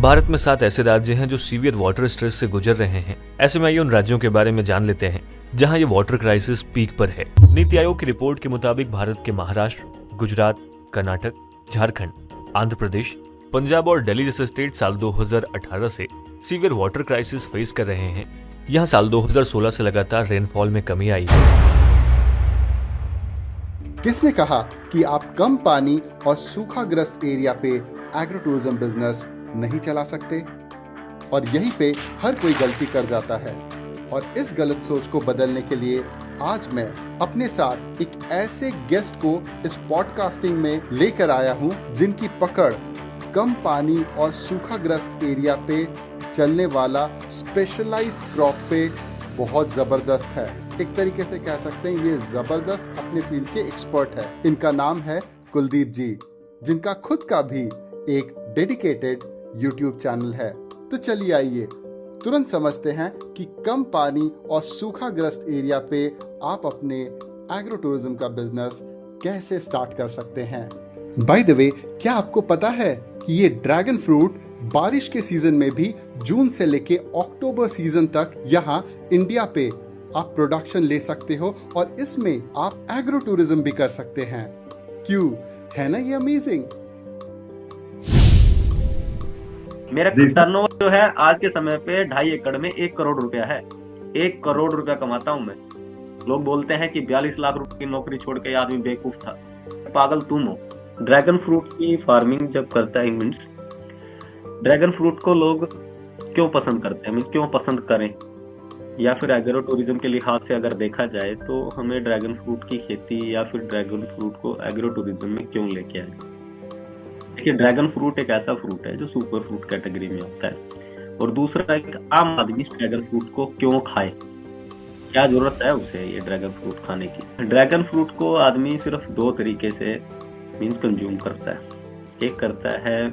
भारत में 7 ऐसे राज्य हैं जो सीवियर वाटर स्ट्रेस से गुजर रहे हैं। ऐसे में आइए उन राज्यों के बारे में जान लेते हैं जहां ये वाटर क्राइसिस पीक पर है। नीति आयोग की रिपोर्ट के मुताबिक भारत के महाराष्ट्र, गुजरात, कर्नाटक, झारखंड, आंध्र प्रदेश, पंजाब और दिल्ली जैसे स्टेट साल 2018 से सीवियर वाटर क्राइसिस फेस कर रहे हैं। यहाँ साल 2016 से लगातार रेनफॉल में कमी आई है। किसने कहा कि आप कम पानी और सूखाग्रस्त एरिया पे एग्रो टूरिज्म बिजनेस नहीं चला सकते? और यहीं पे हर कोई गलती कर जाता है। और इस गलत सोच को बदलने के लिए आज मैं अपने साथ एक ऐसे गेस्ट को इस पॉडकास्टिंग में लेकर आया हूं जिनकी पकड़ कम पानी और सूखाग्रस्त एरिया पे चलने वाला स्पेशलाइज्ड क्रॉप पे बहुत जबरदस्त है। एक तरीके से कह सकते हैं ये जबरदस्त अपने फील्ड के एक्सपर्ट है। इनका नाम है कुलदीप जी, जिनका खुद का भी एक डेडिकेटेड यूट्यूब चैनल है। तो चलिए आइए तुरंत समझते हैं कि कम पानी और सूखाग्रस्त एरिया पे आप अपने एग्रो टूरिज्म का बिजनेस कैसे स्टार्ट कर सकते हैं। बाय द वे, क्या आपको पता है कि ये ड्रैगन फ्रूट बारिश के सीजन में भी जून से लेके अक्टूबर सीजन तक यहाँ इंडिया पे आप प्रोडक्शन ले सकते हो और इसमें आप एग्रो टूरिज्म भी कर सकते हैं। क्यों है ना ये अमेजिंग? मेरा टर्नओवर जो है आज के समय पे 2.5 एकड़ में 1 करोड़ रुपया है। 1 करोड़ रुपया कमाता हूँ मैं। लोग बोलते हैं कि 42 लाख रुपए की नौकरी छोड़ के आदमी बेवकूफ था। पागल तुम हो। ड्रैगन फ्रूट की फार्मिंग जब करता है मीन्स ड्रैगन फ्रूट को लोग क्यों पसंद करते हैं, मीन्स क्यों पसंद करें, या फिर एग्रो टूरिज्म के लिहाज से अगर देखा जाए तो हमें ड्रैगन फ्रूट की खेती या फिर ड्रैगन फ्रूट को एग्रो टूरिज्म में क्यों लेके आए। देखिए, ड्रैगन फ्रूट एक ऐसा फ्रूट है जो सुपर फ्रूट कैटेगरी में आता है। और दूसरा, एक आम आदमी ड्रैगन फ्रूट को क्यों खाए, क्या जरूरत है उसे ये ड्रैगन फ्रूट खाने की। ड्रैगन फ्रूट को आदमी सिर्फ 2 तरीके से मीन्स कंज्यूम करता है। एक करता है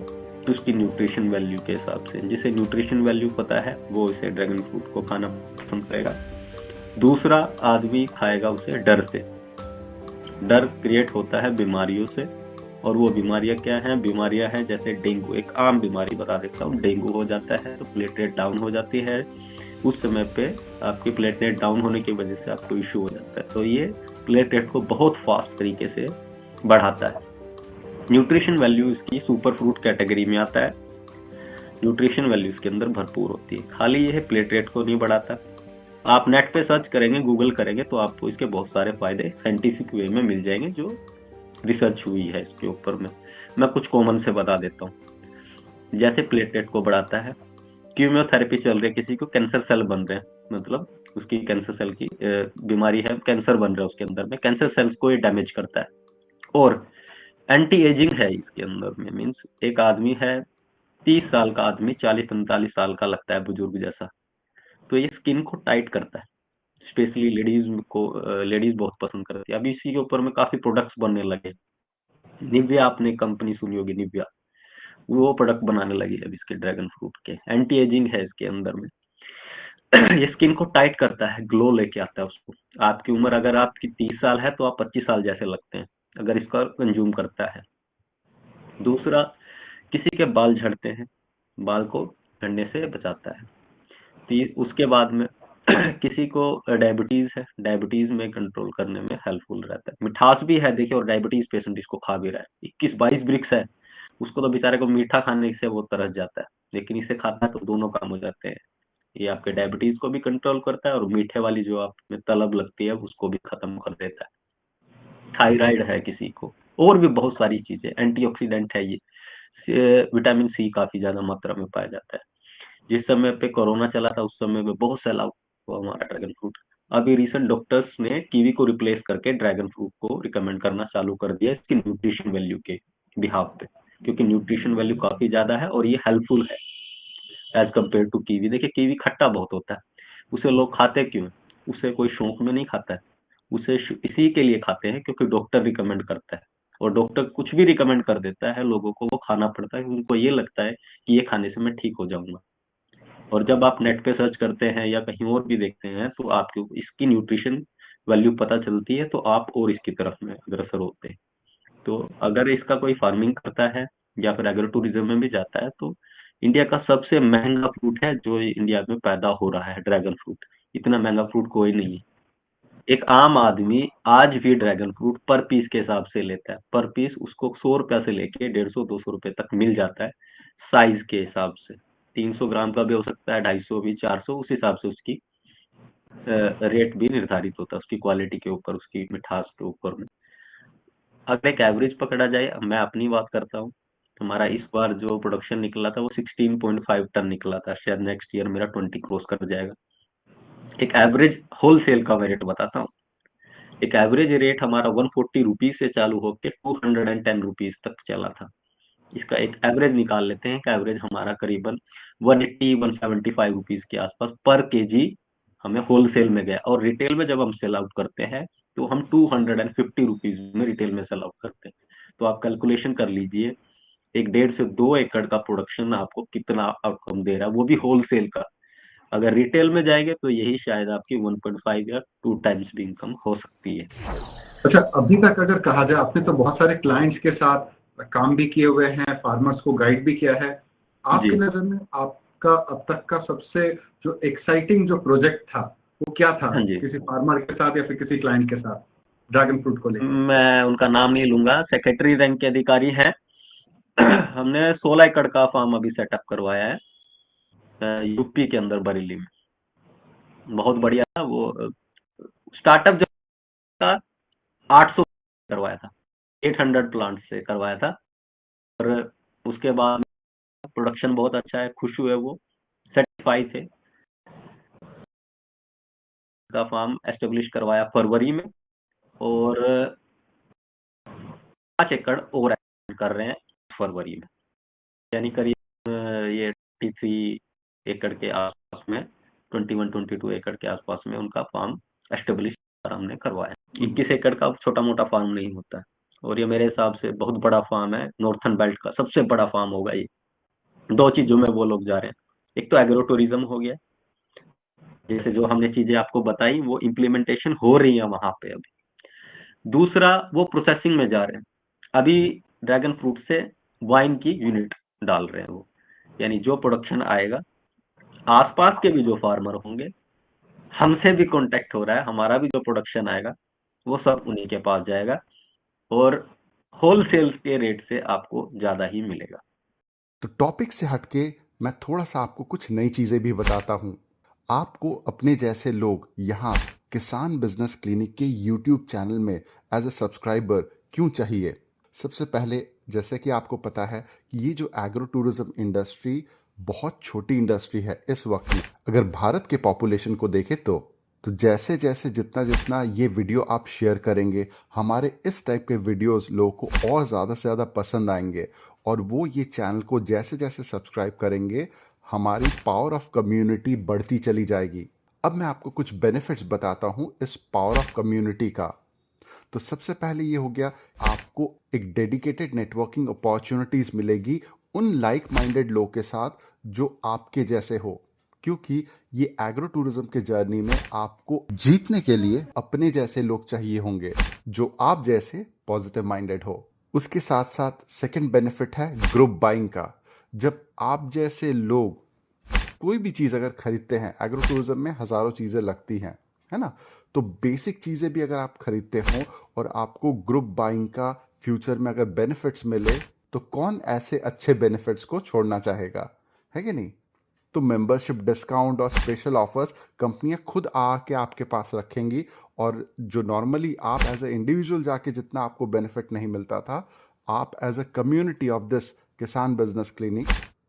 उसकी न्यूट्रिशन वैल्यू के हिसाब से, जिसे न्यूट्रिशन वैल्यू पता है वो इसे ड्रैगन फ्रूट को खाना पसंद करेगा। दूसरा, आदमी खाएगा उसे डर से। डर क्रिएट होता है बीमारियों से, और वो बीमारियां क्या हैं? बीमारियां हैं जैसे डेंगू। एक आम बीमारी बता देता हूँ, डेंगू हो जाता है तो प्लेटलेट डाउन हो जाती है। उस समय पे आपकी प्लेटलेट डाउन होने की वजह से आपको इश्यू हो जाता है, तो ये प्लेटलेट को बहुत फास्ट तरीके से बढ़ाता है। न्यूट्रिशन वैल्यू इसकी सुपर फ्रूट कैटेगरी में आता है। न्यूट्रिशन वैल्यू इसके अंदर भरपूर होती है। खाली यह प्लेटलेट को नहीं बढ़ाता। आप नेट पे सर्च करेंगे, गूगल करेंगे तो आपको इसके बहुत सारे फायदे साइंटिफिक वे में मिल जाएंगे जो रिसर्च हुई है इसके ऊपर में। मैं कुछ कॉमन से बता देता हूँ। जैसे प्लेटलेट को बढ़ाता है, कीमोथेरेपी चल रही है, किसी को कैंसर सेल बन रहे हैं, मतलब उसकी कैंसर सेल की बीमारी है, कैंसर बन रहा है उसके अंदर में, कैंसर सेल्स को ये डैमेज करता है। और एंटी एजिंग है इसके अंदर में, मीन्स एक आदमी है 30 साल का आदमी 40-45 साल का लगता है बुजुर्ग जैसा, तो ये स्किन को टाइट करता है। स्पेशली लेडीज बहुत पसंद करती है। अभी इसी के ऊपर में काफी प्रोडक्ट्स बनने लगे। निविया, आपने कंपनी सुनी होगी निविया, वो प्रोडक्ट बनाने लगी अब इसके ड्रैगन फ्रूट के। एंटी एजिंग है इसके अंदर में। ये स्किन को टाइट करता है, ग्लो लेके आता है उसको। आपकी उम्र अगर आपकी 30 साल है तो आप 25 साल जैसे लगते हैं अगर इसका कंज्यूम करता है। दूसरा, किसी के बाल झड़ते हैं, बाल को झड़ने से बचाता है। उसके बाद में किसी को डायबिटीज है, डायबिटीज में कंट्रोल करने में हेल्पफुल रहता है। मिठास भी है, देखिए, और डायबिटीज पेशेंट इसको खा भी रहा है। 21-22 ब्रिक्स है, उसको तो बेचारे को मीठा खाने से वो तरस जाता है, लेकिन इसे खाता है तो दोनों काम हो जाते हैं। ये आपके डायबिटीज को भी कंट्रोल करता है और मीठे वाली जो आप में तलब लगती है उसको भी खत्म कर देता है। थायराइड है किसी को, और भी बहुत सारी चीजें। एंटीऑक्सीडेंट है ये। विटामिन सी काफी ज्यादा मात्रा में पाया जाता है। जिस समय पे कोरोना चला था उस समय में बहुत सैलाब हुआ हमारा ड्रैगन फ्रूट। अभी रिसेंट डॉक्टर्स ने कीवी को रिप्लेस करके ड्रैगन फ्रूट को रिकमेंड करना चालू कर दिया इसकी न्यूट्रिशन वैल्यू के बिहाफ पे, क्योंकि न्यूट्रिशन वैल्यू काफी ज्यादा है और ये हेल्पफुल है एज कम्पेयर टू कीवी। देखिए, कीवी खट्टा बहुत होता है, उसे लोग खाते क्यों? उसे कोई शौक में नहीं खाता है, उसे इसी के लिए खाते हैं क्योंकि डॉक्टर रिकमेंड करता है। और डॉक्टर कुछ भी रिकमेंड कर देता है, लोगों को वो खाना पड़ता है। उनको ये लगता है कि ये खाने से मैं ठीक हो जाऊंगा। और जब आप नेट पे सर्च करते हैं या कहीं और भी देखते हैं तो आपको इसकी न्यूट्रिशन वैल्यू पता चलती है, तो आप और इसकी तरफ में अग्रसर होते हैं। तो अगर इसका कोई फार्मिंग करता है या फिर एग्रो टूरिज्म में भी जाता है तो इंडिया का सबसे महंगा फ्रूट है जो इंडिया में पैदा हो रहा है, ड्रैगन फ्रूट। इतना महंगा फ्रूट कोई नहीं है। एक आम आदमी आज भी ड्रैगन फ्रूट पर पीस के हिसाब से लेता है। पर पीस उसको 100 रुपया से लेके 150-200 रुपए तक मिल जाता है, साइज के हिसाब से। 300 ग्राम का भी हो सकता है, 250 भी, 400, उस हिसाब से उसकी रेट भी निर्धारित होता है, उसकी क्वालिटी के ऊपर, उसकी मिठास के ऊपर में। अगर एक एवरेज पकड़ा जाए, अब मैं अपनी बात करता हूँ, हमारा इस बार जो प्रोडक्शन निकला था वो 16.5 टन निकला था। शायद नेक्स्ट ईयर मेरा 20 क्रॉस कर जाएगा। एक एवरेज होलसेल का मैं रेट बताता हूँ। एक एवरेज रेट हमारा 140 रुपीज से चालू होकर 210 रुपीज तक चला था। इसका एक एवरेज निकाल लेते हैं कि एवरेज हमारा करीबन 180-175 रुपीज के आसपास पर केजी हमें होलसेल में गया। और रिटेल में जब हम सेल आउट करते हैं तो हम 250 रुपीज में रिटेल में सेल आउट करते हैं। तो आप कैलकुलेशन कर लीजिए, एक 1.5 से 2 एकड़ का प्रोडक्शन आपको कितना आउटकम दे रहा है, वो भी होलसेल का। अगर रिटेल में जाएंगे तो यही शायद आपकी 1.5 या 2 टाइम्स भी इनकम हो सकती है। अच्छा, अभी तक अगर कहा जाए, आपने तो बहुत सारे क्लाइंट्स के साथ काम भी किए हुए हैं, फार्मर्स को गाइड भी किया है। आपकी जी। नजर में आपका अब तक का सबसे जो एक्साइटिंग जो प्रोजेक्ट था वो क्या था, हाँ जी। किसी फार्मर के साथ या फिर किसी क्लाइंट के साथ ड्रैगन फ्रूट को लेकर? मैं उनका नाम नहीं लूंगा, सेक्रेटरी रैंक के अधिकारी हैं। हमने 16 एकड़ का फार्म अभी सेटअप करवाया है यूपी के अंदर, बरेली में। बहुत बढ़िया था वो। स्टार्टअप जो था 800 करवाया था, 800 प्लांट से करवाया था। और उसके बाद प्रोडक्शन बहुत अच्छा है, खुश हुए वो, सेटिस्फाई थे। का फार्म एस्टेब्लिश करवाया फरवरी में, और 5 एकड़ और ऐड कर रहे हैं फरवरी में। यानी करीब ये 23 एकड़ के आसपास में, 21-22 एकड़ के आसपास में उनका फार्म एस्टेब्लिश हमने करवाया। 21 एकड़ का छोटा मोटा फार्म नहीं होता है, और ये मेरे हिसाब से बहुत बड़ा फार्म है। नॉर्थन बेल्ट का सबसे बड़ा फार्म होगा ये। 2 चीजों में वो लोग जा रहे हैं। एक तो एग्रो टूरिज्म हो गया, जैसे जो हमने चीजें आपको बताई वो इम्प्लीमेंटेशन हो रही है वहां पे अभी। दूसरा, वो प्रोसेसिंग में जा रहे हैं। अभी ड्रैगन फ्रूट से वाइन की यूनिट डाल रहे हैं वो। यानी जो प्रोडक्शन आएगा, आसपास के भी जो फार्मर होंगे, हमसे भी कांटेक्ट हो रहा है, हमारा भी जो प्रोडक्शन आएगा वो सब उन्हीं के पास जाएगा, और होलसेल के रेट से आपको ज्यादा ही मिलेगा। तो टॉपिक से हटके मैं थोड़ा सा आपको कुछ नई चीज़ें भी बताता हूँ। आपको अपने जैसे लोग यहाँ किसान बिजनेस क्लिनिक के यूट्यूब चैनल में एज अ सब्सक्राइबर क्यों चाहिए? सबसे पहले, जैसे कि आपको पता है कि ये जो एग्रो टूरिज्म इंडस्ट्री बहुत छोटी इंडस्ट्री है इस वक्त में। अगर भारत के पॉपुलेशन को देखें तो जैसे जैसे जितना जितना ये वीडियो आप शेयर करेंगे, हमारे इस टाइप के वीडियोस लोगों को और ज़्यादा से ज़्यादा पसंद आएंगे, और वो ये चैनल को जैसे जैसे सब्सक्राइब करेंगे, हमारी पावर ऑफ कम्युनिटी बढ़ती चली जाएगी। अब मैं आपको कुछ बेनिफिट्स बताता हूँ इस पावर ऑफ कम्युनिटी का। तो सबसे पहले ये हो गया, आपको एक डेडिकेटेड नेटवर्किंग अपॉर्चुनिटीज मिलेगी उन लाइक माइंडेड लोग के साथ जो आपके जैसे हो, क्योंकि ये एग्रो टूरिज्म के जर्नी में आपको जीतने के लिए अपने जैसे लोग चाहिए होंगे जो आप जैसे पॉजिटिव माइंडेड हो। उसके साथ साथ सेकंड बेनिफिट है ग्रुप बाइंग का। जब आप जैसे लोग कोई भी चीज़ अगर खरीदते हैं, एग्रो टूरिज्म में हज़ारों चीज़ें लगती हैं, है ना, तो बेसिक चीज़ें भी अगर आप खरीदते हो और आपको ग्रुप बाइंग का फ्यूचर में अगर बेनिफिट्स मिले, तो कौन ऐसे अच्छे बेनिफिट्स को छोड़ना चाहेगा, है कि नहीं? तो मेंबरशिप डिस्काउंट और स्पेशल ऑफर्स कंपनियां खुद आके आपके पास रखेंगी, और जो नॉर्मली आप एज ए इंडिविजुअल जाके जितना आपको बेनिफिट नहीं मिलता था, आप as a community of this Kisan business clinic,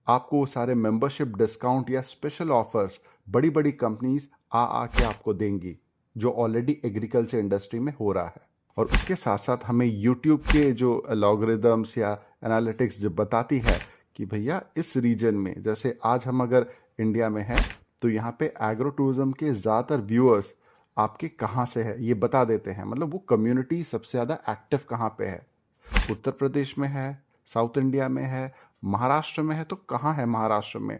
आपको वो सारे मेंबरशिप डिस्काउंट या स्पेशल ऑफर्स बड़ी बड़ी कंपनीज आके आपको देंगी, जो ऑलरेडी एग्रीकल्चर इंडस्ट्री में हो रहा है। और उसके साथ साथ हमें यूट्यूब के जो लॉगरिदम्स या एनालिटिक्स जो बताती है कि भैया इस रीजन में, जैसे आज हम अगर इंडिया में हैं, तो यहाँ पे एग्रो टूरिज्म के ज़्यादातर व्यूअर्स आपके कहाँ से है ये बता देते हैं। मतलब वो कम्युनिटी सबसे ज़्यादा एक्टिव कहाँ पे है, उत्तर प्रदेश में है, साउथ इंडिया में है, महाराष्ट्र में है, तो कहाँ है महाराष्ट्र में,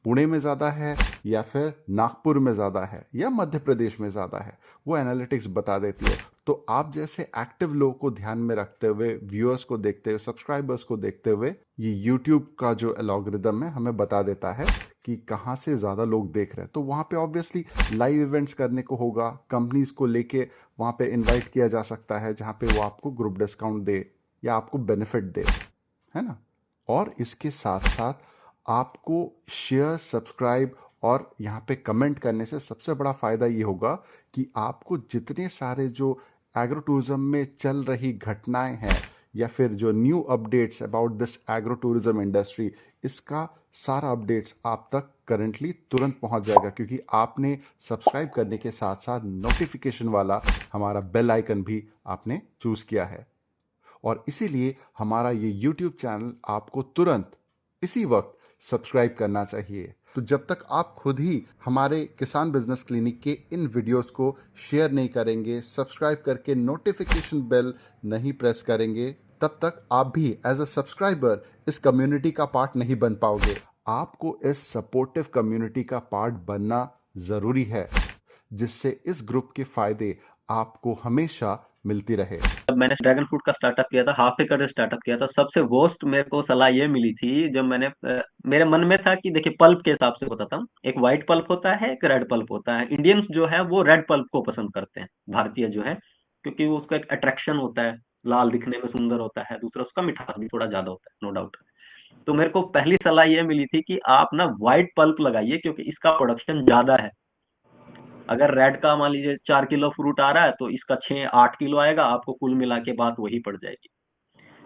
पुणे में ज़्यादा है या फिर नागपुर में ज़्यादा है या मध्य प्रदेश में ज़्यादा है, वो एनालिटिक्स बता देती है। तो आप जैसे एक्टिव लोगों को ध्यान में रखते हुए, व्यूअर्स को देखते हुए, सब्सक्राइबर्स को देखते हुए, ये यूट्यूब का जो एल्गोरिदम है हमें बता देता है कि कहाँ से ज़्यादा लोग देख रहे हैं। तो वहाँ पे ऑब्वियसली लाइव इवेंट्स करने को होगा, कंपनीज को लेके वहाँ पे इनवाइट किया जा सकता है जहाँ पे वो आपको ग्रुप डिस्काउंट दे या आपको बेनिफिट दे, है ना। और इसके साथ साथ आपको शेयर, सब्सक्राइब और यहाँ पे कमेंट करने से सबसे बड़ा फ़ायदा ये होगा कि आपको जितने सारे जो एग्रो टूरिज्म में चल रही घटनाएं हैं या फिर जो new updates about this agro tourism industry, इसका सारा अपडेट्स आप तक करंटली तुरंत पहुंच जाएगा, क्योंकि आपने सब्सक्राइब करने के साथ साथ नोटिफिकेशन वाला हमारा बेल आइकन भी आपने चूज़ किया है। और इसीलिए हमारा ये YouTube चैनल आपको तुरंत इसी वक्त सब्सक्राइब करना चाहिए। तो जब तक आप खुद ही हमारे किसान बिजनेस क्लिनिक के इन वीडियोस को शेयर नहीं करेंगे, सब्सक्राइब करके नोटिफिकेशन बेल नहीं प्रेस करेंगे, तब तक आप भी एज अ सब्सक्राइबर इस कम्युनिटी का पार्ट नहीं बन पाओगे। आपको इस सपोर्टिव कम्युनिटी का पार्ट बनना ज़रूरी है, जिससे इस ग्रुप के फायदे आपको हमेशा मिलती रहे। जब मैंने ड्रैगन फ्रूट का स्टार्टअप किया था, हाफ एकड़ से स्टार्टअप किया था, सबसे वर्स्ट मेरे को सलाह ये मिली थी। जब मैंने मेरे मन में था कि देखिए पल्प के हिसाब से बताता हूँ, एक व्हाइट पल्प होता है, एक रेड पल्प होता है। इंडियंस जो है वो रेड पल्प को पसंद करते हैं, भारतीय जो है, क्योंकि वो उसका एक अट्रैक्शन होता है, लाल दिखने में सुंदर होता है, दूसरा उसका मिठास भी थोड़ा ज्यादा होता है, नो डाउट। तो मेरे को पहली सलाह ये मिली थी कि आप ना व्हाइट पल्प लगाइए, क्योंकि इसका प्रोडक्शन ज्यादा है। अगर रेड का मान लीजिए 4 किलो फ्रूट आ रहा है तो इसका 6-8 किलो आएगा, आपको कुल मिला के बात वही पड़ जाएगी।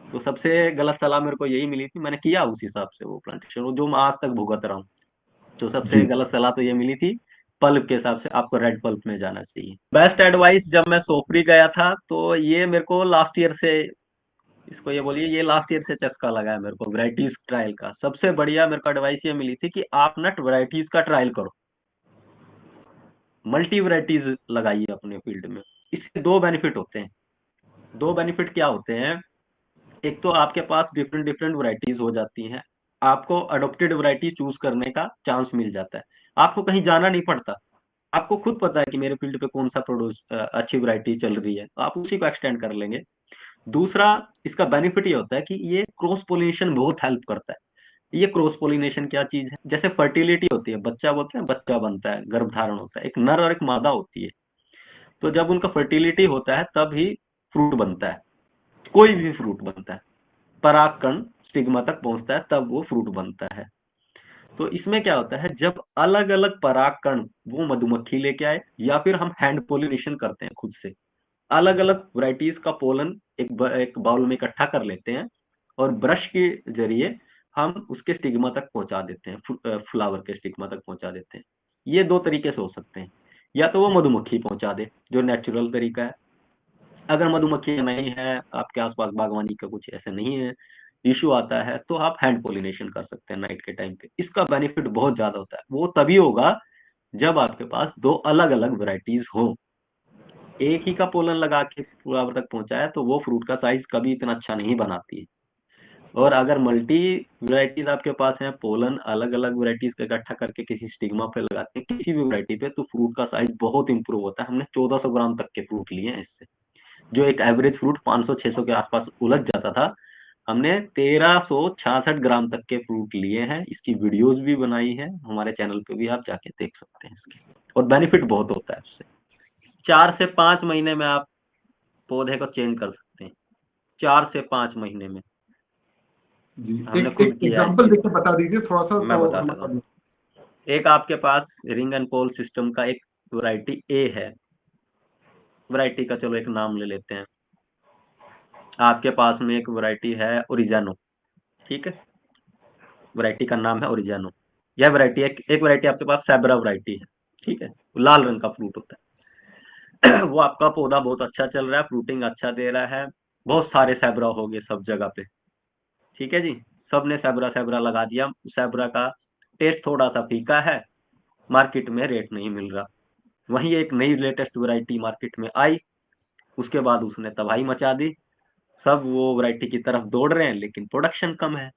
तो सबसे गलत सलाह मेरे को यही मिली थी, मैंने किया उस हिसाब से वो प्लांटेशन, वो जो मैं आज तक भुगत रहा हूँ। तो सबसे जी गलत सलाह तो ये मिली थी, पल्प के हिसाब से आपको रेड पल्प में जाना चाहिए। बेस्ट एडवाइस जब मैं सोपरी गया था, तो ये मेरे को लास्ट ईयर से, इसको ये बोलिए, ये लास्ट ईयर से चस्का लगा है मेरे को वैरायटीज ट्रायल का। सबसे बढ़िया मेरे को एडवाइस ये मिली थी कि आप नट वैरायटीज का ट्रायल करो, मल्टी वैरायटीज लगाइए अपने फील्ड में। इसके दो बेनिफिट होते हैं। दो बेनिफिट क्या होते हैं? एक तो आपके पास डिफरेंट डिफरेंट वैरायटीज हो जाती हैं, आपको अडोप्टेड वैरायटी चूज करने का चांस मिल जाता है, आपको कहीं जाना नहीं पड़ता, आपको खुद पता है कि मेरे फील्ड पे कौन सा प्रोड्यूस अच्छी वैरायटी चल रही है, तो आप उसी को एक्सटेंड कर लेंगे। दूसरा इसका बेनिफिट ये होता है कि ये क्रॉस पोलिनेशन बहुत हेल्प करता है। ये क्रॉस पोलिनेशन क्या चीज है? जैसे फर्टिलिटी होती है, बच्चा बोलते हैं, बच्चा बनता है, गर्भधारण होता है, एक नर और एक मादा होती है। तो जब उनका फर्टिलिटी होता है तब ही फ्रूट बनता है, कोई भी फ्रूट बनता है, परागकण स्टिग्मा तक पहुंचता है तब वो फ्रूट बनता है। तो इसमें क्या होता है, जब अलग अलग परागकण वो मधुमक्खी लेके आए या फिर हम हैंड पोलिनेशन करते हैं खुद से, अलग अलग वैरायटीज का पोलन एक बाउल में इकट्ठा कर लेते हैं और ब्रश के जरिए हम उसके स्टिग्मा तक पहुंचा देते हैं, फ्लावर के स्टिग्मा तक पहुंचा देते हैं। ये दो तरीके से हो सकते हैं, या तो वो मधुमक्खी पहुंचा दे जो नेचुरल तरीका है। अगर मधुमक्खी नहीं है आपके आसपास, बागवानी का कुछ ऐसे नहीं है, इशू आता है, तो आप हैंड पोलिनेशन कर सकते हैं नाइट के टाइम पे। इसका बेनिफिट बहुत ज्यादा होता है। वो तभी होगा जब आपके पास दो अलग अलग वैरायटीज हो। एक ही का पोलन लगा के फ्लावर तक पहुंचाया तो वो फ्रूट का साइज कभी इतना अच्छा नहीं बनाती है। और अगर मल्टी वैरायटीज आपके पास है, पोलन अलग अलग वैरायटीज का इकट्ठा करके किसी स्टिग्मा पे लगाते हैं किसी भी वैरायटी पे, तो फ्रूट का साइज बहुत इंप्रूव होता है। हमने 1400 ग्राम तक के फ्रूट लिए हैं इससे, जो एक एवरेज फ्रूट 500-600 के आसपास उलझ जाता था, हमने 1366 ग्राम तक के फ्रूट लिए हैं। इसकी वीडियोस भी बनाई है हमारे चैनल पे, भी आप जाके देख सकते हैं इसके। और बेनिफिट बहुत होता है उससे। 4 से 5 महीने में आप पौधे को चेंज कर सकते हैं, 4 से 5 महीने में। जी हमने एक खुद एक किया है। एग्जांपल देके बता दीजिए थोड़ा सा। मैं तो बताता हूँ। एक आपके पास रिंग एंड पोल सिस्टम का एक वैरायटी ए है, वैरायटी का चलो एक नाम ले लेते हैं। आपके पास में एक वैरायटी है ओरिजानो, ठीक है, वैरायटी का नाम है ओरिजानो। यह वैरायटी एक वैरायटी आपके पास सैबरा वैरायटी है, ठीक है, लाल रंग का फ्रूट होता है। वो आपका पौधा बहुत अच्छा चल रहा है, फ्रूटिंग अच्छा दे रहा है, बहुत सारे सैबरा हो गए सब जगह पे, ठीक है जी। सबने सैबरा सैबरा लगा दिया, सैबरा का टेस्ट थोड़ा सा फीका है, मार्केट में रेट नहीं मिल रहा। वहीं एक नई लेटेस्ट वैरायटी मार्केट में आई, उसके बाद उसने तबाही मचा दी, सब वो वैरायटी की तरफ दौड़ रहे हैं, लेकिन प्रोडक्शन कम है।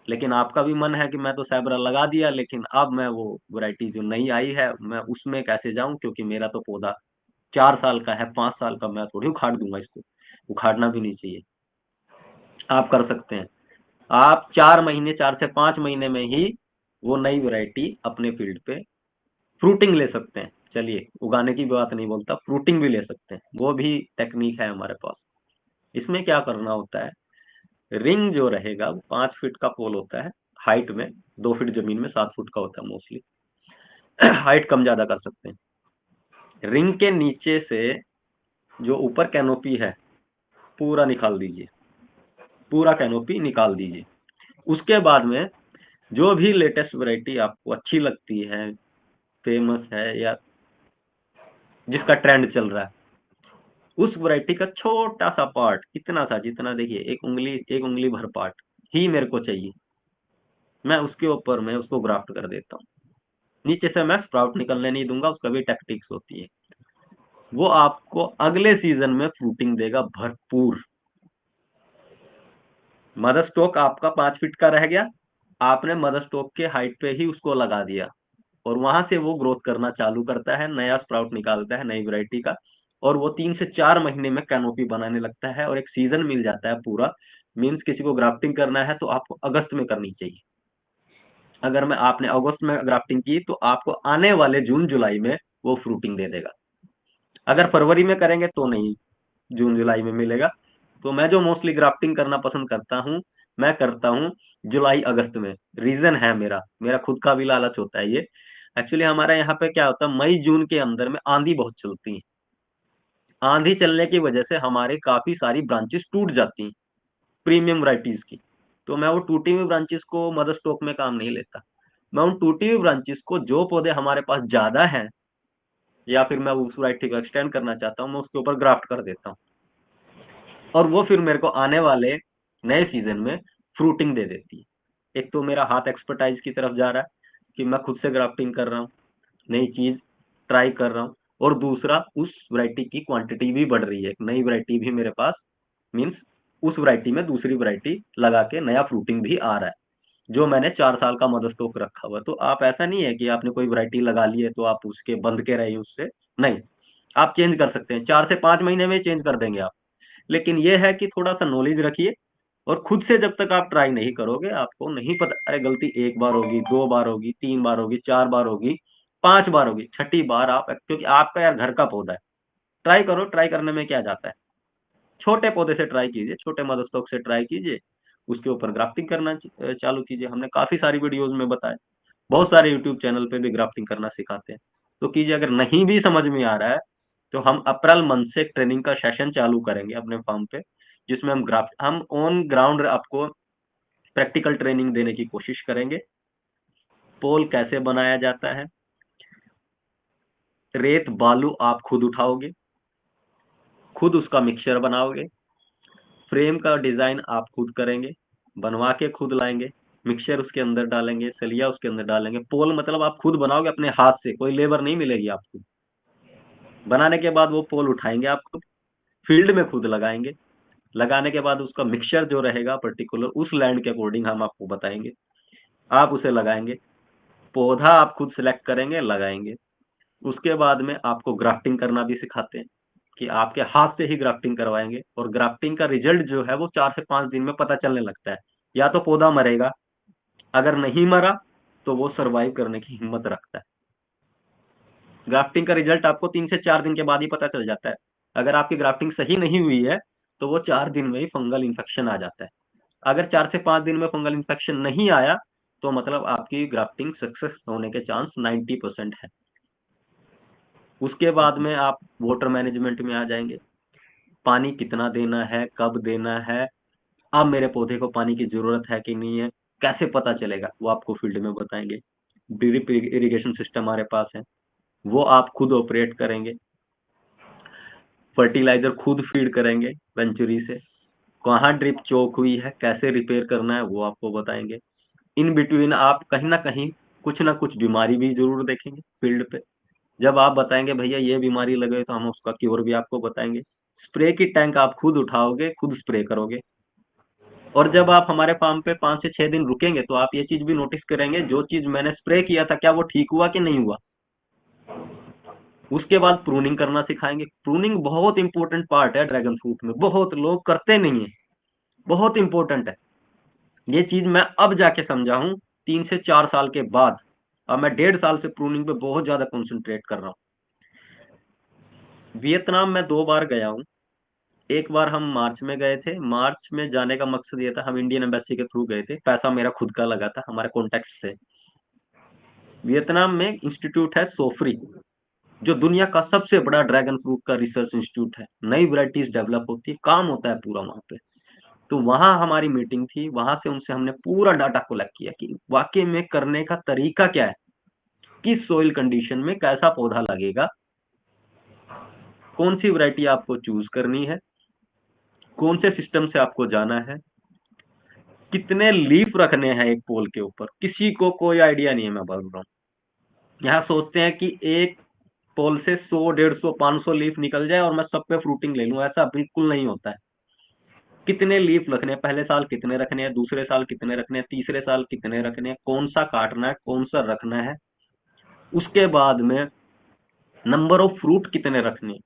लेकिन आपका भी मन है कि मैं तो सैबरा लगा दिया, लेकिन अब मैं वो वैरायटी जो नई आई है मैं उसमें कैसे जाऊं, क्योंकि मेरा तो पौधा 4 साल का है, 5 साल का, मैं थोड़ी उखाड़ दूंगा इसको, उखाड़ना भी नहीं चाहिए। आप कर सकते हैं, आप 4 महीने, 4 से 5 महीने में ही वो नई वैरायटी अपने फील्ड पे फ्रूटिंग ले सकते हैं। चलिए, उगाने की बात नहीं बोलता, फ्रूटिंग भी ले सकते हैं, वो भी टेक्निक है हमारे पास। इसमें क्या करना होता है, रिंग जो रहेगा वो 5 फीट का पोल होता है हाइट में, 2 फीट जमीन में, 7 फुट का होता है मोस्टली। हाइट कम ज्यादा कर सकते हैं। रिंग के नीचे से जो ऊपर कैनोपी है पूरा निकाल दीजिए, पूरा कैनोपी निकाल दीजिए। उसके बाद में जो भी लेटेस्ट वैरायटी आपको अच्छी लगती है, फेमस है, या जिसका ट्रेंड चल रहा है, उस वैरायटी का छोटा सा पार्ट, इतना सा, जितना देखिए एक उंगली भर पार्ट ही मेरे को चाहिए, मैं उसके ऊपर मैं उसको ग्राफ्ट कर देता हूँ। नीचे से मैं स्प्राउट निकलने नहीं दूंगा, उसका भी टैक्टिक्स होती है। वो आपको अगले सीजन में फ्रूटिंग देगा भरपूर। मदर स्टॉक आपका 5 फीट का रह गया, आपने मदर स्टॉक के हाइट पे ही उसको लगा दिया, और वहां से वो ग्रोथ करना चालू करता है, नया स्प्राउट निकालता है नई वैरायटी का, और वो 3 से 4 महीने में कैनोपी बनाने लगता है, और एक सीजन मिल जाता है पूरा। मीन्स किसी को ग्राफ्टिंग करना है तो आपको अगस्त में करनी चाहिए। अगर मैं आपने अगस्त में ग्राफ्टिंग की तो आपको आने वाले जून जुलाई में वो फ्रूटिंग दे देगा। अगर फरवरी में करेंगे तो नहीं, जून जुलाई में मिलेगा। तो मैं जो मोस्टली ग्राफ्टिंग करना पसंद करता हूँ, मैं करता हूँ जुलाई अगस्त में। रीजन है मेरा मेरा खुद का भी लालच होता है ये। एक्चुअली हमारे यहाँ पे क्या होता है, मई जून के अंदर में आंधी बहुत चलती है। आंधी चलने की वजह से हमारे काफी सारी ब्रांचेस टूट जाती हैं, प्रीमियम वैरायटीज की। तो मैं वो टूटी हुई ब्रांचेस को मदर स्टॉक में काम नहीं लेता। मैं उन टूटी हुई ब्रांचेस को, जो पौधे हमारे पास ज्यादा हैं या फिर मैं उस वैरायटी को एक्सटेंड करना चाहता हूँ, मैं उसके ऊपर ग्राफ्ट कर देता हूँ, और वो फिर मेरे को आने वाले नए सीजन में फ्रूटिंग दे देती है। एक तो मेरा हाथ एक्सपर्टाइज की तरफ जा रहा है कि मैं खुद से ग्राफ्टिंग कर रहा हूँ, नई चीज ट्राई कर रहा हूँ, और दूसरा उस वैरायटी की क्वांटिटी भी बढ़ रही है, एक नई वैरायटी भी मेरे पास, मीन्स उस वैरायटी में दूसरी वैरायटी लगा के नया फ्रूटिंग भी आ रहा है, जो मैंने 4 साल का मदर स्टॉक रखा हुआ। तो आप, ऐसा नहीं है कि आपने कोई वैरायटी लगा ली है तो आप उसके बंद के रहे उससे, नहीं, आप चेंज कर सकते हैं, 4 से 5 महीने में चेंज कर देंगे आप। लेकिन ये है कि थोड़ा सा नॉलेज रखिए, और खुद से जब तक आप ट्राई नहीं करोगे आपको नहीं पता। अरे गलती 1 बार होगी, 2 बार होगी, 3 बार होगी, 4 बार होगी, 5 बार होगी, छठी बार आप, क्योंकि आपका यार घर का पौधा है, ट्राई करो, ट्राई करने में क्या जाता है। छोटे पौधे से ट्राई कीजिए, छोटे मदर स्टॉक से ट्राई कीजिए, उसके ऊपर ग्राफ्टिंग करना चालू कीजिए। हमने काफी सारी वीडियोज में बताया, बहुत सारे यूट्यूब चैनल पे भी ग्राफ्टिंग करना सिखाते हैं, तो कीजिए। अगर नहीं भी समझ में आ रहा है तो हम अप्रैल मंथ से ट्रेनिंग का सेशन चालू करेंगे अपने फार्म पे, जिसमें हम ऑन ग्राउंड आपको प्रैक्टिकल ट्रेनिंग देने की कोशिश करेंगे। पोल कैसे बनाया जाता है, रेत बालू आप खुद उठाओगे, खुद उसका मिक्सचर बनाओगे, फ्रेम का डिजाइन आप खुद करेंगे, बनवा के खुद लाएंगे, मिक्सचर उसके अंदर डालेंगे, सलिया उसके अंदर डालेंगे। पोल मतलब आप खुद बनाओगे अपने हाथ से, कोई लेबर नहीं मिलेगी आपको। बनाने के बाद वो पोल उठाएंगे आप खुद, फील्ड में खुद लगाएंगे। लगाने के बाद उसका मिक्सचर जो रहेगा पर्टिकुलर उस लैंड के अकॉर्डिंग हम आपको बताएंगे, आप उसे लगाएंगे। पौधा आप खुद सिलेक्ट करेंगे, लगाएंगे। उसके बाद में आपको ग्राफ्टिंग करना भी सिखाते हैं, कि आपके हाथ से ही ग्राफ्टिंग करवाएंगे, और ग्राफ्टिंग का रिजल्ट जो है वो 4 से 5 दिन में पता चलने लगता है। या तो पौधा मरेगा, अगर नहीं मरा तो वो सरवाइव करने की हिम्मत रखता है। ग्राफ्टिंग का रिजल्ट आपको 3 से 4 दिन के बाद ही पता चल जाता है। अगर आपकी ग्राफ्टिंग सही नहीं हुई है तो वो 4 दिन में ही फंगल इन्फेक्शन आ जाता है। अगर 4 से 5 दिन में फंगल इन्फेक्शन नहीं आया तो मतलब आपकी ग्राफ्टिंग सक्सेस होने के चांस 90% है। उसके बाद में आप वाटर मैनेजमेंट में आ जाएंगे। पानी कितना देना है, कब देना है, अब मेरे पौधे को पानी की जरूरत है कि नहीं है, कैसे पता चलेगा, वो आपको फील्ड में बताएंगे। ड्रिप इरिगेशन सिस्टम हमारे पास है, वो आप खुद ऑपरेट करेंगे। फर्टिलाइजर खुद फीड करेंगे वेंचुरी से। कहाँ ड्रिप चौक हुई है, कैसे रिपेयर करना है, वो आपको बताएंगे। इन बिटवीन आप कहीं ना कहीं कुछ ना कुछ बीमारी भी जरूर देखेंगे फील्ड पे। जब आप बताएंगे भैया ये बीमारी लगे तो हम उसका क्योर भी आपको बताएंगे। स्प्रे की टैंक आप खुद उठाओगे, खुद स्प्रे करोगे। और जब आप हमारे फार्म पे 5 से 6 दिन रुकेंगे तो आप ये चीज भी नोटिस करेंगे, जो चीज मैंने स्प्रे किया था क्या वो ठीक हुआ कि नहीं हुआ। उसके बाद प्रूनिंग करना सिखाएंगे। प्रूनिंग बहुत इंपॉर्टेंट पार्ट है ड्रैगन फ्रूट में, बहुत लोग करते नहीं है, बहुत इंपॉर्टेंट है। ये चीज मैं अब जाके समझा हूँ 3 से 4 साल के बाद। अब मैं 1.5 साल से प्रूनिंग पे बहुत ज्यादा कंसंट्रेट कर रहा हूँ। वियतनाम में 2 बार गया हूँ। एक बार हम मार्च में गए थे। मार्च में जाने का मकसद ये था, हम इंडियन एम्बेसी के थ्रू गए थे, पैसा मेरा खुद का लगा था हमारे कॉन्टेक्ट से। वियतनाम में इंस्टीट्यूट है सोफ्री, जो दुनिया का सबसे बड़ा ड्रैगन फ्रूट का रिसर्च इंस्टीट्यूट है। नई वैरायटीज डेवलप होती है, काम होता है पूरा वहां पे। तो वहां हमारी मीटिंग थी, वहां से उनसे हमने पूरा डाटा कलेक्ट किया कि वाकई में करने का तरीका क्या है, किस सोइल कंडीशन में कैसा पौधा लगेगा, कौन सी वैरायटी आपको चूज करनी है, कौन से सिस्टम से आपको जाना है, कितने लीफ रखने हैं एक पोल के ऊपर। किसी को कोई आइडिया नहीं है, मैं बोल रहा हूँ। यहाँ सोचते हैं कि एक पोल से 100, 150, 500 लीफ निकल जाए और मैं सब पे फ्रूटिंग ले लूं, ऐसा बिल्कुल नहीं होता है। कितने लीफ रखने हैं, पहले साल कितने रखने हैं, दूसरे साल कितने रखने हैं, तीसरे साल कितने रखने हैं, कौन सा काटना है, कौन सा रखना है। उसके बाद में नंबर ऑफ फ्रूट कितने रखने हैं।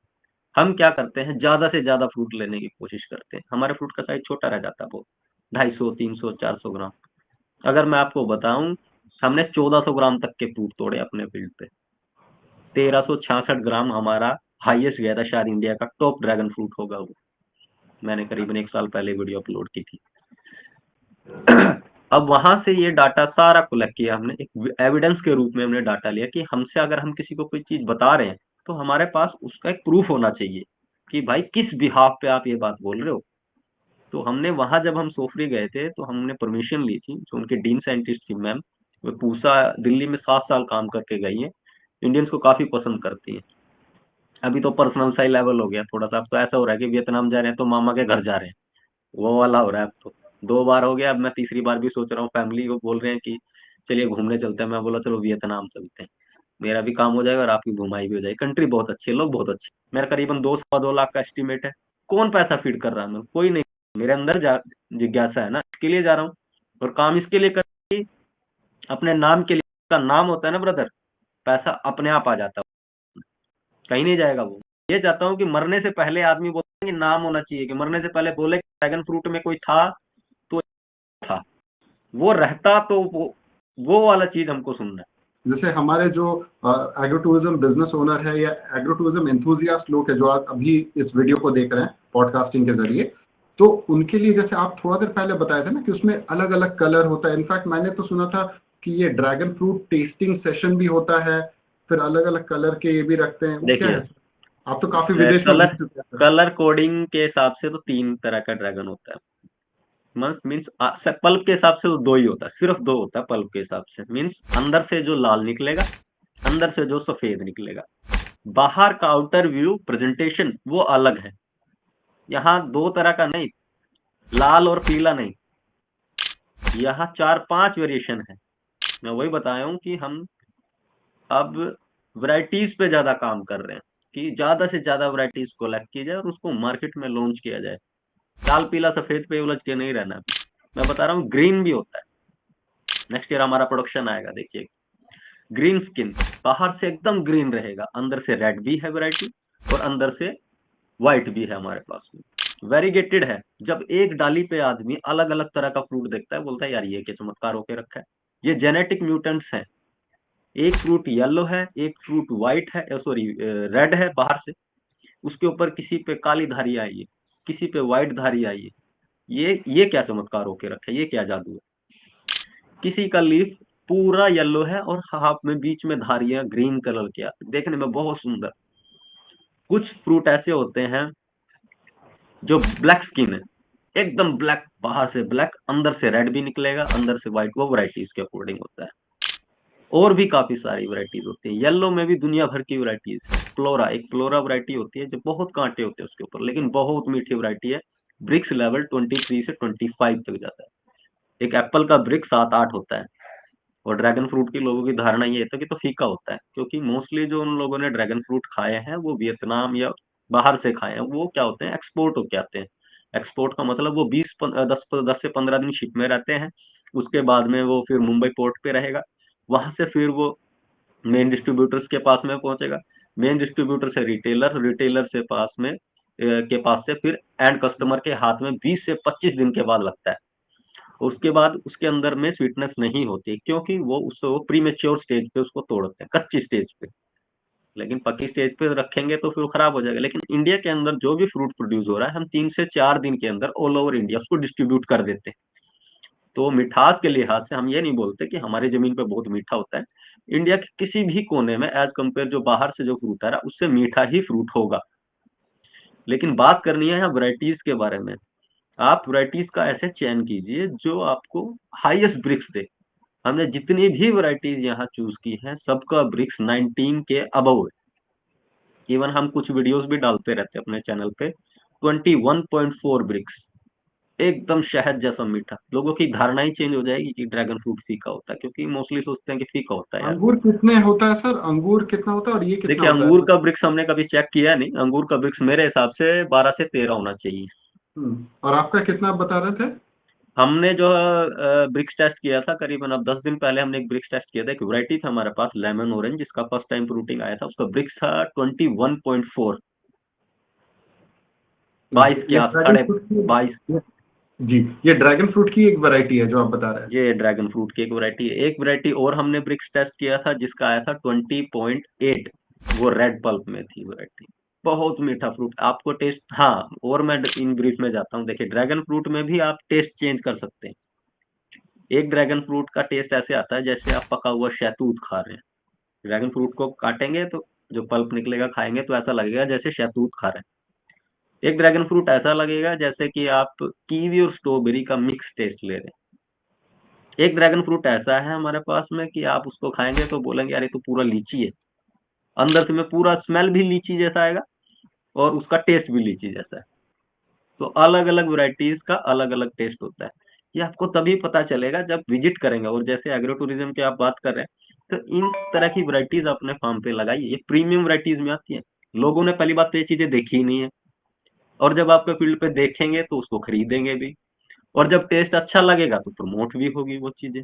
हम क्या करते हैं, ज्यादा से ज्यादा फ्रूट लेने की कोशिश करते हैं। हमारे फ्रूट का साइज छोटा रह जाता है बहुत, 250, 300, 400 ग्राम। अगर मैं आपको बताऊं, हमने 1400 ग्राम तक के फ्रूट तोड़े अपने फील्ड पे। 1366 ग्राम हमारा हाईएस्ट गया था, शायद इंडिया का टॉप ड्रैगन फ्रूट होगा वो। मैंने करीबन 1 साल पहले वीडियो अपलोड की थी। अब वहां से ये डाटा सारा कलेक्ट किया हमने, एक एविडेंस के रूप में हमने डाटा लिया कि हमसे अगर हम किसी को कोई चीज बता रहे हैं तो हमारे पास उसका एक प्रूफ होना चाहिए कि भाई किस बिहाफ पे आप ये बात बोल रहे हो। तो हमने वहां, जब हम सोफरी गए थे तो हमने परमिशन ली थी, जो उनके डीन साइंटिस्ट थी मैम, वो पूसा दिल्ली में 7 साल काम करके गई है, इंडियंस को काफी पसंद करती है। अभी तो पर्सनल सा ही लेवल हो गया थोड़ा सा, अब तो ऐसा हो रहा है कि वियतनाम जा रहे हैं तो मामा के घर जा रहे हैं, वो वाला हो रहा है अब तो। 2 बार हो गया, अब मैं तीसरी बार भी सोच रहा हूँ। फैमिली को बोल रहे हैं कि चलिए घूमने चलते हैं, मैं बोला चलो वियतनाम चलते हैं, मेरा भी काम हो जाएगा और आपकी घुमाई भी हो जाएगी। कंट्री बहुत अच्छी है, लोग बहुत अच्छे। मेरा करीबन 2 से 2 लाख का एस्टिमेट है। कौन पैसा फीड कर रहा है, मैं कोई नहीं। मेरे अंदर जिज्ञासा है ना, इसके लिए जा रहा हूँ। और काम इसके लिए कर, अपने नाम के लिए, का नाम होता है ना ब्रदर, पैसा अपने आप आ जाता है, कहीं नहीं जाएगा वो। ये चाहता हूँ कि मरने से पहले आदमी बोलता है कि नाम होना चाहिए, कि मरने से पहले बोले ड्रैगन फ्रूट में कोई था तो था, वो रहता तो वो वाला चीज हमको सुनना है। जैसे हमारे जो एग्रो टूरिज्म बिजनेस ओनर है या एग्रो टूरिज्म एंथुजियास्ट लोग हैं जो आज अभी इस वीडियो को देख रहे हैं पॉडकास्टिंग के जरिए, तो उनके लिए जैसे आप थोड़ा देर पहले बताए थे ना कि उसमें अलग अलग कलर होता है। इनफैक्ट मैंने तो सुना था कि ये ड्रैगन फ्रूट टेस्टिंग सेशन भी होता है, फिर अलग अलग कलर के ये भी रखते हैं। वो क्या देखिए, है? आप तो काफी विदेश में कलर घूम चुके हैं। कलर कोडिंग के हिसाब से तो 3 तरह का ड्रैगन होता है। मीन्स पल्प के हिसाब से तो 2 ही होता है, सिर्फ 2 होता है पल्प के हिसाब से। मीन्स अंदर से जो लाल निकलेगा, अंदर से जो सफेद निकलेगा। बाहर का आउटर व्यू प्रेजेंटेशन वो अलग है। यहाँ 2 तरह का नहीं, लाल और पीला नहीं, यहाँ 4-5 वेरिएशन है। मैं वही बताया हूँ कि हम अब वैरायटीज पे ज्यादा काम कर रहे हैं, कि ज्यादा से ज्यादा वैरायटीज कलेक्ट की जाए और उसको मार्केट में लॉन्च किया जाए। लाल पीला सफेद पे उलझ के नहीं रहना। मैं बता रहा हूँ ग्रीन भी होता है। नेक्स्ट ईयर हमारा प्रोडक्शन आएगा, देखिए। ग्रीन स्किन, बाहर से एकदम ग्रीन रहेगा, अंदर से रेड भी है वैरायटी और अंदर से व्हाइट भी है हमारे पास में। वेरीगेटेड है। जब एक डाली पे आदमी अलग अलग तरह का फ्रूट देखता है, बोलता है यार ये क्या चमत्कार होके रखा है। ये जेनेटिक म्यूटेंट्स हैं। एक फ्रूट येलो है, एक फ्रूट व्हाइट है, सॉरी रेड है बाहर से, उसके ऊपर किसी पे काली धारी आई है, किसी पे व्हाइट धारी आई है। ये क्या चमत्कार होके रखा है, ये क्या जादू है। किसी का लीफ पूरा येलो है और हाफ में बीच में धारियां ग्रीन कलर की आती, देखने में बहुत सुंदर। कुछ फ्रूट ऐसे होते हैं जो ब्लैक स्किन है, एकदम ब्लैक, बाहर से ब्लैक, अंदर से रेड भी निकलेगा, अंदर से व्हाइट। वो वैरायटीज के अकॉर्डिंग होता है। और भी काफी सारी वैरायटीज होती है। येलो में भी दुनिया भर की वैरायटीज है। फ्लोरा, एक फ्लोरा वैरायटी होती है जो बहुत कांटे होते हैं उसके ऊपर, लेकिन बहुत मीठी वैरायटी है। ब्रिक्स लेवल 23 से 25 तक जाता है। एक एप्पल का ब्रिक 7-8 होता है। और ड्रैगन फ्रूट की लोगों की धारणा ये है कि तो फीका होता है, क्योंकि मोस्टली जो उन लोगों ने ड्रैगन फ्रूट खाए हैं वो वियतनाम या बाहर से खाए हैं, वो क्या होते हैं, एक्सपोर्ट होके आते हैं। एक्सपोर्ट का मतलब वो 10 से 15 दिन शिप में रहते हैं, उसके बाद में वो फिर मुंबई पोर्ट पे रहेगा, वहां से फिर वो मेन डिस्ट्रीब्यूटर्स के पास में पहुंचेगा, मेन डिस्ट्रीब्यूटर से रिटेलर, रिटेलर से पास में के पास से फिर एंड कस्टमर के हाथ में 20 से 25 दिन के बाद लगता है। उसके बाद उसके अंदर में स्वीटनेस नहीं होती, क्योंकि वो उसको प्रीमेच्योर स्टेज पे उसको तोड़ते हैं, कच्ची स्टेज पे। लेकिन पकी स्टेज पे रखेंगे तो फिर वो खराब हो जाएगा। लेकिन इंडिया के अंदर जो भी फ्रूट प्रोड्यूस हो रहा है, हम 3 से 4 दिन के अंदर ऑल ओवर इंडिया उसको डिस्ट्रीब्यूट कर देते हैं। तो मिठास के लिहाज से हम ये नहीं बोलते कि हमारी जमीन पे बहुत मीठा होता है। इंडिया के किसी भी कोने में एज कंपेयर जो बाहर से जो फ्रूट आ रहा है उससे मीठा ही फ्रूट होगा। लेकिन बात करनी है यहाँ वैरायटीज के बारे में। आप वैरायटीज का ऐसे चयन कीजिए जो आपको हाईएस्ट ब्रिक्स दे। हमने जितनी भी वैरायटीज यहाँ चूज की हैं सबका ब्रिक्स 19 के अबव है। इवन हम कुछ वीडियोस भी डालते रहते हैं अपने चैनल पे। 21.4 ब्रिक्स, एकदम शहद जैसा मीठा। लोगों की धारणा ही चेंज हो जाएगी कि ड्रैगन फ्रूट फीका होता है, क्योंकि मोस्टली सोचते हैं कि फीका होता है यार। अंगूर कितने होता है सर? अंगूर कितना होता है और ये कितना देखिए, होता है? अंगूर का ब्रिक्स हमने कभी चेक किया नहीं। अंगूर का ब्रिक्स मेरे हिसाब से 12 से 13 होना चाहिए। और आपका कितना आप बता रहे थे? हमने जो ब्रिक्स टेस्ट किया था करीबन अब 10 दिन पहले, हमने एक ब्रिक्स टेस्ट किया था। एक वैरायटी था हमारे पास लेमन ऑरेंज, जिसका फर्स्ट टाइम फ्रूटिंग आया था। उसका ब्रिक्स था 21.4, 22 के आस, साढ़े 22। जी, ये ड्रैगन फ्रूट की एक वैरायटी है जो आप बता रहे हैं। ये ड्रैगन फ्रूट की एक वैरायटी है। एक वैरायटी और हमने ब्रिक्स टेस्ट किया था जिसका आया था 20.8, वो रेड पल्प में थी वैरायटी। बहुत मीठा फ्रूट, आपको टेस्ट। हाँ, और मैं इन ब्रीफ में जाता हूँ। देखिए, ड्रैगन फ्रूट में भी आप टेस्ट चेंज कर सकते हैं। एक ड्रैगन फ्रूट का टेस्ट ऐसे आता है जैसे आप पका हुआ शहतूत खा रहे हैं। ड्रैगन फ्रूट को काटेंगे तो जो पल्प निकलेगा, खाएंगे तो ऐसा लगेगा जैसे शहतूत खा रहे हैं। एक ड्रैगन फ्रूट ऐसा लगेगा जैसे कि आप कीवी और स्ट्रॉबेरी का मिक्स टेस्ट ले रहे हैं। एक ड्रैगन फ्रूट ऐसा है हमारे पास में कि आप उसको खाएंगे तो बोलेंगे अरे तो पूरा लीची है। अंदर से में पूरा स्मेल भी लीची जैसा आएगा और उसका टेस्ट भी लीची जैसा है। तो अलग अलग वैरायटीज का अलग अलग टेस्ट होता है। ये आपको तभी पता चलेगा जब विजिट करेंगे। और जैसे एग्रो टूरिज्म की आप बात कर रहे हैं, तो इन तरह की वैरायटीज अपने फार्म पे लगाइए। ये प्रीमियम वैरायटीज में आती है। लोगों ने पहली बात तो ये चीजें देखी ही नहीं है, और जब आपके फील्ड पे देखेंगे तो उसको खरीदेंगे भी, और जब टेस्ट अच्छा लगेगा तो प्रमोट भी होगी वो चीजें,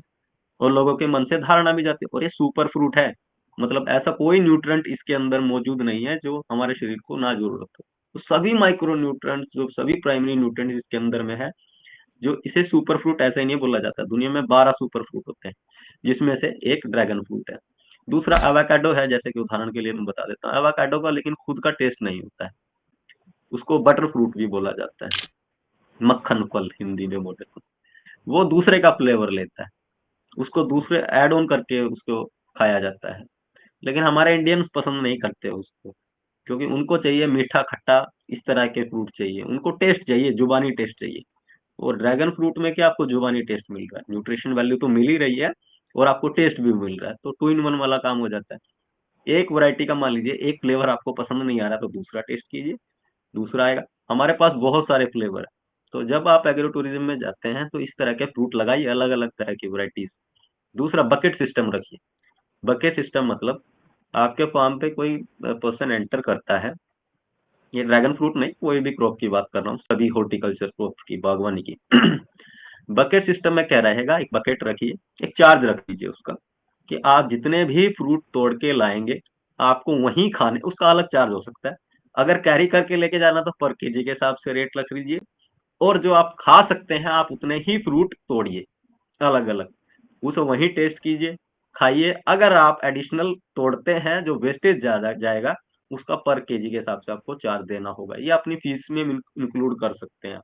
और लोगों के मन से धारणा भी जाती है और ये सुपर फ्रूट है। मतलब ऐसा कोई न्यूट्रेंट इसके अंदर मौजूद नहीं है जो हमारे शरीर को ना जरूरत हो। तो सभी माइक्रो न्यूट्रेंट्स, जो सभी प्राइमरी न्यूट्रेंट्स इसके अंदर में है, जो इसे सुपर फ्रूट ऐसे ही नहीं बोला जाता। दुनिया में 12 सुपर फ्रूट होते हैं, जिसमें से एक ड्रैगन फ्रूट है। दूसरा एवोकाडो है, जैसे कि उदाहरण के लिए मैं बता देता हूँ। एवोकाडो का लेकिन खुद का टेस्ट नहीं होता है, उसको बटर फ्रूट भी बोला जाता है, मक्खन फल हिंदी में बोले तो। वो दूसरे का फ्लेवर लेता है, उसको दूसरे ऐड ऑन करके उसको खाया जाता है। लेकिन हमारे इंडियंस पसंद नहीं करते उसको, क्योंकि उनको चाहिए मीठा खट्टा, इस तरह के फ्रूट चाहिए उनको, टेस्ट चाहिए, जुबानी टेस्ट चाहिए। और ड्रैगन फ्रूट में क्या आपको जुबानी टेस्ट मिल रहा है, न्यूट्रिशन वैल्यू तो मिल ही रही है और आपको टेस्ट भी मिल रहा है, तो 2 इन 1 वाला काम हो जाता है। एक वैरायटी का मान लीजिए एक फ्लेवर आपको पसंद नहीं आ रहा तो दूसरा टेस्ट कीजिए, दूसरा आएगा। हमारे पास बहुत सारे फ्लेवर है। तो जब आप एग्रो टूरिज्म में जाते हैं तो इस तरह के फ्रूट लगाइए, अलग अलग तरह की वैरायटीज। दूसरा, बकेट सिस्टम रखिए। बकेट सिस्टम मतलब आपके फार्म पे कोई पर्सन एंटर करता है, ये ड्रैगन फ्रूट नहीं, कोई भी क्रॉप की बात कर रहा हूँ, सभी हॉर्टिकल्चर क्रॉप की, बागवानी की। बकेट सिस्टम में क्या रहेगा, एक बकेट रखिए, एक चार्ज रख दीजिए उसका, कि आप जितने भी फ्रूट तोड़ के लाएंगे आपको वहीं खाने, उसका अलग चार्ज हो सकता है। अगर कैरी करके लेके जाना तो पर केजी के हिसाब से रेट रख लीजिए, और जो आप खा सकते हैं आप उतने ही फ्रूट तोड़िए अलग अलग, उसे वहीं टेस्ट कीजिए, खाइए। अगर आप एडिशनल तोड़ते हैं जो वेस्टेज ज्यादा जाएगा, उसका पर केजी के हिसाब से आपको चार्ज देना होगा। ये अपनी फीस में इंक्लूड कर सकते हैं।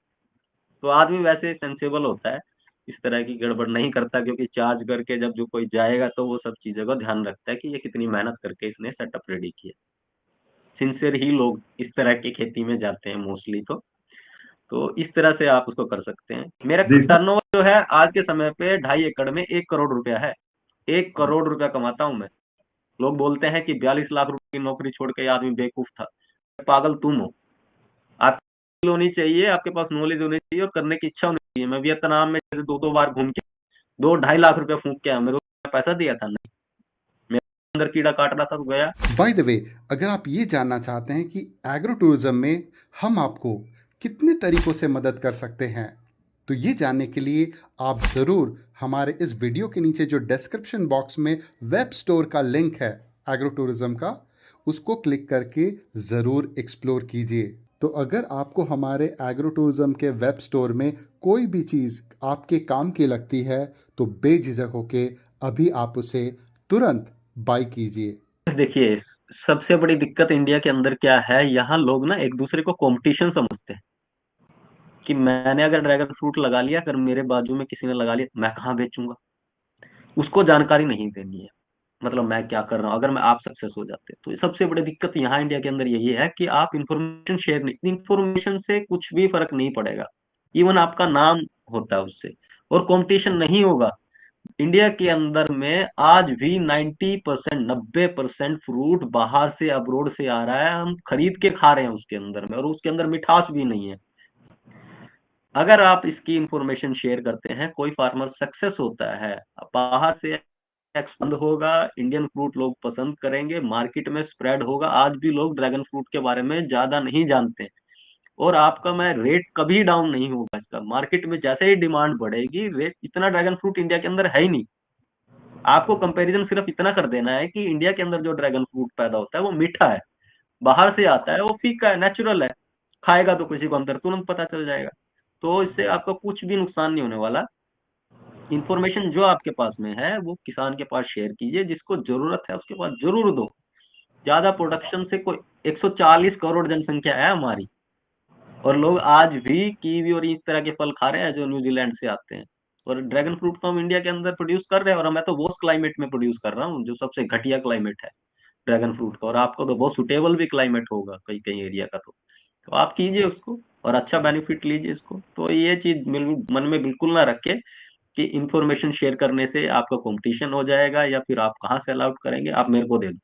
तो आदमी वैसे सेंसेबल होता है, इस तरह की गड़बड़ नहीं करता, क्योंकि चार्ज करके जब जो कोई जाएगा तो वो सब चीजों का ध्यान रखता है कि ये कितनी मेहनत करके इसने सेटअप रेडी किया। सिंसियर ही लोग इस तरह की खेती में जाते हैं मोस्टली। तो इस तरह से आप उसको कर सकते हैं। मेरा टर्नओवर जो है आज के समय पे 2.5 एकड़ में 1 करोड़ रुपया है। 1 करोड़ रुपया कमाता हूं मैं। लोग बोलते हैं कि 42 लाख रुपए की नौकरी छोड़ के आदमी बेवकूफ था। पागल तुम हो। आपकी होनी चाहिए, आपके पास नॉलेज होनी चाहिए और करने की इच्छा होनी चाहिए। मैं वियतनाम में 2-2 बार घूम के 2-2.5 लाख रुपया फूंक के आया। मेरे को पैसा दिया था नहीं, मेरे अंदर कीड़ा काट रहा था तो गया। बाय द वे, अगर आप ये जानना चाहते हैं कि एग्रो टूरिज्म में हम आपको कितने तरीकों से मदद कर सकते हैं। तो ये जानने के लिए आप ज़रूर हमारे इस वीडियो के नीचे जो डिस्क्रिप्शन बॉक्स में वेब स्टोर का लिंक है एग्रो टूरिज्म का, उसको क्लिक करके ज़रूर एक्सप्लोर कीजिए। तो अगर आपको हमारे एग्रो टूरिज्म के वेब स्टोर में कोई भी चीज़ आपके काम की लगती है तो बेझिझक होके अभी आप उसे तुरंत बाय कीजिए। देखिए, सबसे बड़ी दिक्कत इंडिया के अंदर क्या है, यहाँ लोग ना एक दूसरे को कंपटीशन समझते हैं कि मैंने अगर ड्रैगन फ्रूट लगा लिया, अगर मेरे बाजू में किसी ने लगा लिया, मैं कहाँ बेचूंगा। उसको जानकारी नहीं देनी है, मतलब मैं क्या कर रहा हूँ, अगर मैं आप सक्सेस हो जाते। तो सबसे बड़ी दिक्कत यहाँ इंडिया के अंदर यही है कि आप इंफॉर्मेशन शेयर नहीं, इंफॉर्मेशन से कुछ भी फर्क नहीं पड़ेगा, इवन आपका नाम होता है उससे, और कंपटीशन नहीं होगा। इंडिया के अंदर में आज भी 90% फ्रूट बाहर से, अब्रोड से आ रहा है, हम खरीद के खा रहे हैं उसके अंदर में, और उसके अंदर मिठास भी नहीं है। अगर आप इसकी इंफॉर्मेशन शेयर करते हैं, कोई फार्मर सक्सेस होता है, बाहर से एक्सपेंड होगा, इंडियन फ्रूट लोग पसंद करेंगे, मार्केट में स्प्रेड होगा। आज भी लोग ड्रैगन फ्रूट के बारे में ज्यादा नहीं जानते, और आपका मैं रेट कभी डाउन नहीं होगा इसका। मार्केट में जैसे ही डिमांड बढ़ेगी, रेट, इतना ड्रैगन फ्रूट इंडिया के अंदर है ही नहीं। आपको कंपैरिजन सिर्फ इतना कर देना है कि इंडिया के अंदर जो ड्रैगन फ्रूट पैदा होता है वो मीठा है, बाहर से आता है वो फीका है, नेचुरल है। खाएगा तो किसी को अंदर तुरंत पता चल जाएगा। तो इससे आपका कुछ भी नुकसान नहीं होने वाला। इंफॉर्मेशन जो आपके पास में है वो किसान के पास शेयर कीजिए, जिसको जरूरत है उसके पास जरूर दो। ज्यादा प्रोडक्शन से कोई 140 करोड़ जनसंख्या है हमारी, और लोग आज भी कीवी और इस तरह के फल खा रहे हैं जो न्यूजीलैंड से आते हैं। और ड्रैगन फ्रूट तो हम इंडिया के अंदर प्रोड्यूस कर रहे हैं, और मैं तो वो क्लाइमेट में प्रोड्यूस कर रहा हूँ जो सबसे घटिया क्लाइमेट है ड्रैगन फ्रूट का, और आपको तो बहुत सुटेबल भी क्लाइमेट होगा कई कई एरिया का। तो आप कीजिए उसको और अच्छा बेनिफिट लीजिए इसको। तो ये चीज मन में बिल्कुल ना रखे कि इंफॉर्मेशन शेयर करने से आपका कंपटीशन हो जाएगा, या फिर आप कहाँ से अलाउट करेंगे, आप मेरे को दे दो।